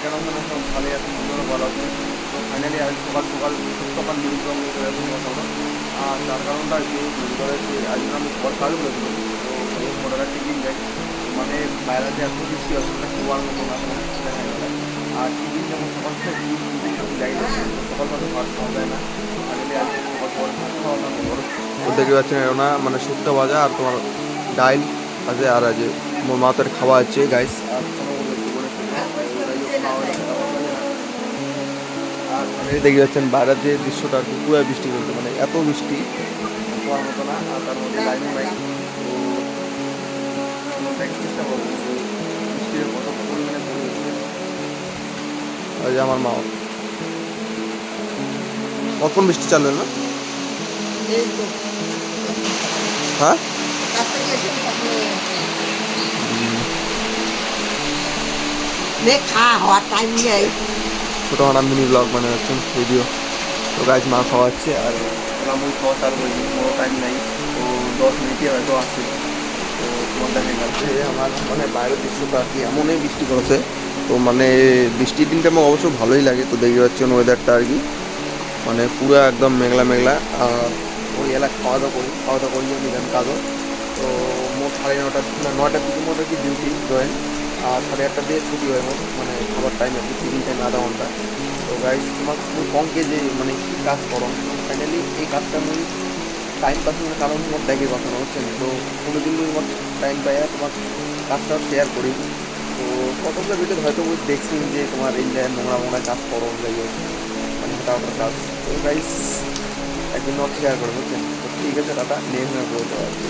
কেন সব ভালোই আছে, সুন্দর বলা উচিত। তো ফাইনালি আজ সকাল সকাল সকাল নিউজ কথা হলো। আর তার কারণটা আর কি আজ আমি খবর কাজ বলেছিলাম। তো এই খবরটা টিকিট দেয় মানে বাইরে যে এত বৃষ্টি আছে সেটা শোয়ার মতো না, কোনো কিছু দেখা গেল। আর টিকিট যেমন সকাল থেকে যাই সকাল সকাল ভাত খাওয়া যায় না। ফাইনালি আজ সকাল সকাল ভাত খাওয়া না খবর। তো দেখতে পাচ্ছেন না মানে শুক্তো ভাজা আর তোমার ডাইল আছে আর আজ মোর মাতের খাওয়া আছে গাইস। আর আর ফাইনালি দেখতে পাচ্ছেন বাইরের যে দৃশ্যটা আর কি পুরো বৃষ্টি চলছে, মানে এত বৃষ্টি শোয়ার মতো না। আর তার মধ্যে লাইনও নাই। তো দেখার চেষ্টা করবো যে বৃষ্টির কত পরিমাণে পড়েছে। ওই যে আমার মা কখন বৃষ্টি চালবে না? হ্যাঁ ছোটোখাটো মিনি ব্লগ মানে হচ্ছে ভিডিও। তো গাছ মা খাওয়াচ্ছে আর আমি খাওয়া চালু করেছি, কোনো টাইম নাই। তো 10 মিনিটই হয়তো আসছে। তো তোমার দেখা গেছে আমার মানে বাইরের দৃশ্যটা আর কি এমনই বৃষ্টি করেছে। তো মানে বৃষ্টির দিনটা আমার অবশ্য ভালোই লাগে। তো দেখতে পাচ্ছেন ওয়েদারটা আর কি মানে পুরো একদম মেঘলা মেঘলা। আর ওই এলাকা খাওয়া দাওয়া করি নিলাম কাজও। তো মোট 9:30 থেকে মোট আর কি ডিউটি জয়েন। আর 8:30 দিয়ে ছুটি হয় মোট, মানে খাবার টাইম আর কি টিফিন টাইম আধা ঘন্টা। তো গাইজ তোমার খুব কমকে যে মানে কী কাজ করো ফাইনালি এই কাজটা মুই টাইম পাস কারণ মোট দেখে কথা হচ্ছে না। তো কোনোদিন মোট টাইম পাই তোমার কাজটা শেয়ার করি। তো কতগুলো ভিডিও হয়তো ওই দেখছি যে তোমার এই যে নোংরা কাজ করো যাই হোক মানে এটা ওটার কাজ। তো গাইজ একদিন নট শেয়ার করে বুঝছেন। তো ঠিক আছে দাদা নিয়ে বলতে পারছি।